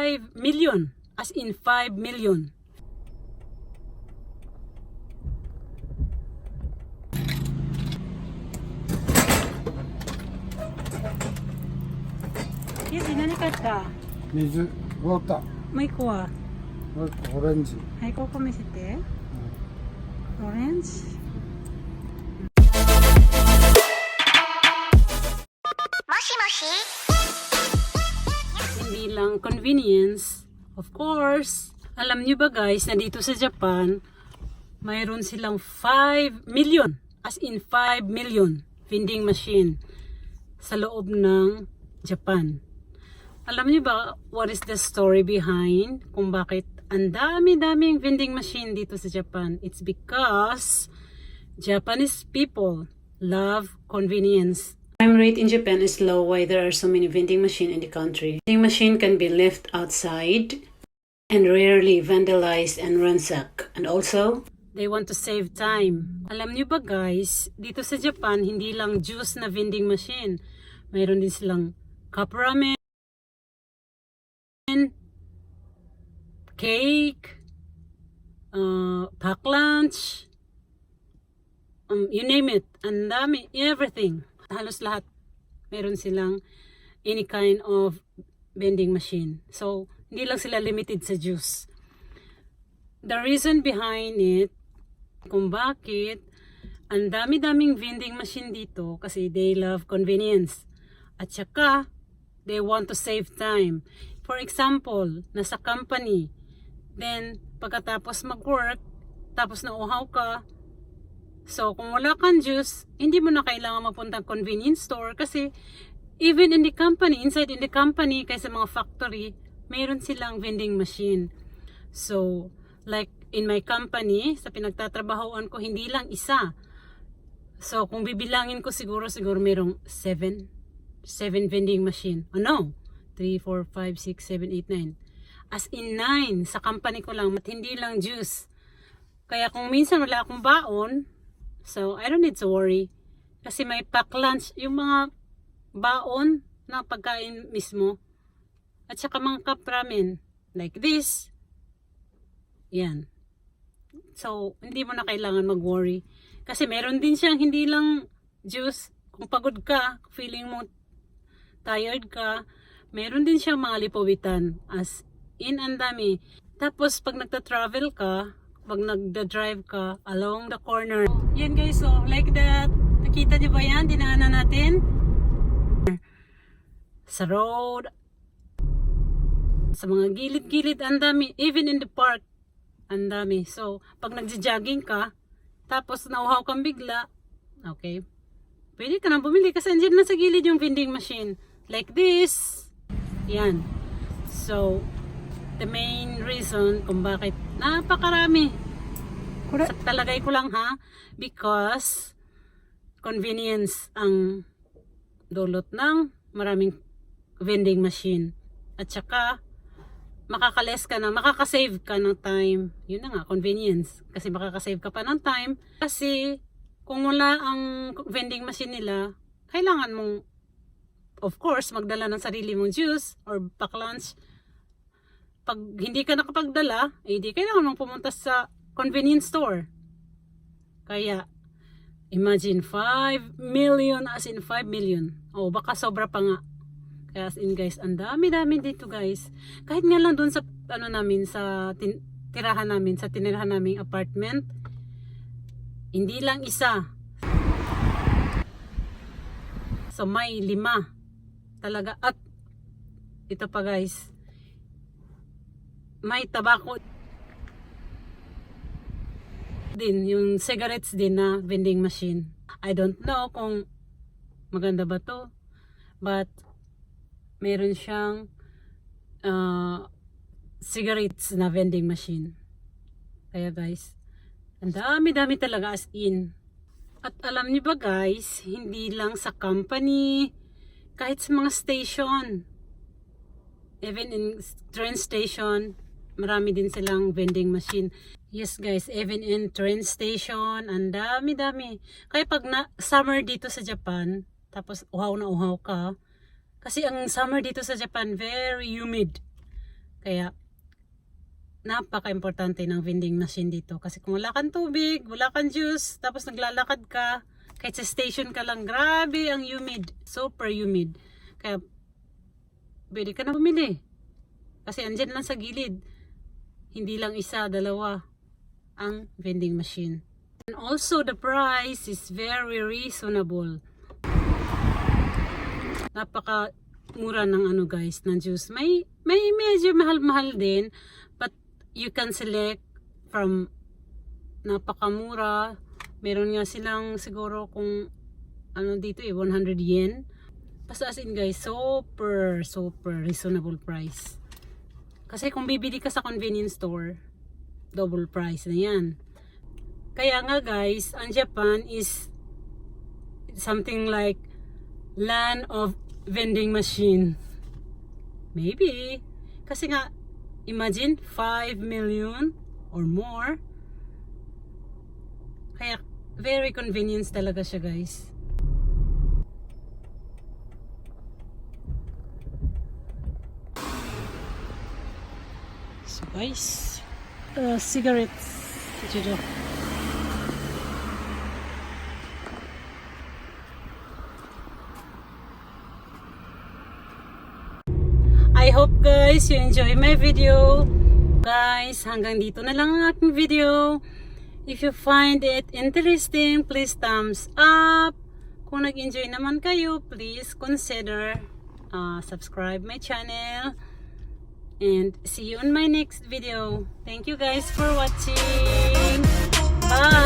5 million. As in 5 million. Yes, inani ka? 水、ウォーター、もう一個はオレンジ。はい、ここ見せて。オレンジ。Hindi lang convenience, of course. Alam nyo ba guys, na dito sa Japan, mayroon silang 5 million, as in 5 million vending machine sa loob ng Japan. Alam niyo ba what is the story behind kung bakit ang dami-daming vending machine dito sa Japan? It's because Japanese people love convenience. Crime rate in Japan is low why there are so many vending machine in the country. Vending machine can be left outside and rarely vandalized and ransacked. And also, they want to save time. Alam niyo ba guys, dito sa Japan, hindi lang juice na vending machine. Mayroon din silang cup ramen, cake, pack lunch, you name it, ang dami, everything. Halos lahat, meron silang any kind of vending machine. So, hindi lang sila limited sa juice. The reason behind it, kung bakit, ang dami-daming vending machine dito, kasi they love convenience. At saka, they want to save time. For example, nasa company, then pagkatapos mag-work, tapos nauhaw ka, so kung wala kang juice, hindi mo na kailangan mapunta convenience store kasi even in the company, inside in the company, kaysa mga factory, mayroon silang vending machine. So, like in my company, sa pinagtatrabahoan ko, hindi lang isa. So, kung bibilangin ko siguro mayroong 7 vending machine. Oh no, 3, 4, 5, 6, 7, 8, 9. As in 9 sa company ko lang, at hindi lang juice. Kaya kung minsan wala akong baon, so I don't need to worry. Kasi may pack lunch, yung mga baon na pagkain mismo. At saka mga cup ramen, like this. Yan. So, hindi mo na kailangan mag-worry. Kasi meron din siyang hindi lang juice. Kung pagod ka, feeling mo tired ka, meron din siyang mga lipawitan. As in, ang dami. Tapos, pag nagta-travel ka, pag nagda-drive ka along the corner. Yan guys, so like that. Nakita niyo ba yan? Dinaanan natin. Sa road. Sa mga gilid-gilid, ang dami. Even in the park, ang dami. So, pag nagja-jogging ka, tapos nauhaw kang bigla, okay, pwede ka nang bumili kasi andyan lang sa gilid yung vending machine. Like this. Yan. So, the main reason kung bakit napakarami. Sa talagay ko lang ha, because convenience ang dulot ng maraming vending machine. At saka, makakasave ka ng time. Yun na nga, convenience. Kasi makakasave ka pa ng time. Kasi, kung wala ang vending machine nila, kailangan mong, of course, magdala ng sarili mong juice or pack lunch. Pag hindi ka nakapagdala, hindi kailangan mong pumunta sa convenience store. Kaya, imagine 5 million, as in 5 million. O, baka sobra pa nga. Kaya as in guys, ang dami-dami dito guys. Kahit nga lang doon sa, tirahan naming apartment, hindi lang isa. So, may 5. Talaga. At, ito pa guys, may tabako din, yung cigarettes din na vending machine. I don't know kung maganda ba to, but meron siyang cigarettes na vending machine. Kaya guys, ang dami-dami talaga as in. At alam niyo ba guys, hindi lang sa company, kahit sa mga station, even in train station, marami din silang vending machine. Yes guys, even in train station, ang dami-dami. Kaya pag summer dito sa Japan, tapos uhaw na uhaw ka, kasi ang summer dito sa Japan, very humid. Kaya napaka-importante ng vending machine dito. Kasi kung wala kang tubig, wala kang juice, tapos naglalakad ka, kahit sa station ka lang, grabe ang humid. Super humid. Kaya pwede ka na bumili. Kasi andyan lang sa gilid. Hindi lang isa, dalawa ang vending machine. And also the price is very reasonable. Napaka mura ng ano guys, ng juice. May medyo mahal-mahal din, but you can select from napakamura. Meron nga silang siguro kung ano dito 100 yen. Basta as in guys, super reasonable price. Kasi kung bibili ka sa convenience store, double price na yan. Kaya nga guys, ang Japan is something like land of vending machine. Maybe. Kasi nga, imagine 5 million or more. Kaya very convenience talaga siya guys. So guys, cigarettes dito. I hope guys you enjoy my video. Guys, hanggang dito na lang ang aking video. If you find it interesting, please thumbs up. Kung nag-enjoy naman kayo, please consider subscribe my channel. And see you on my next video. Thank you guys for watching. Bye!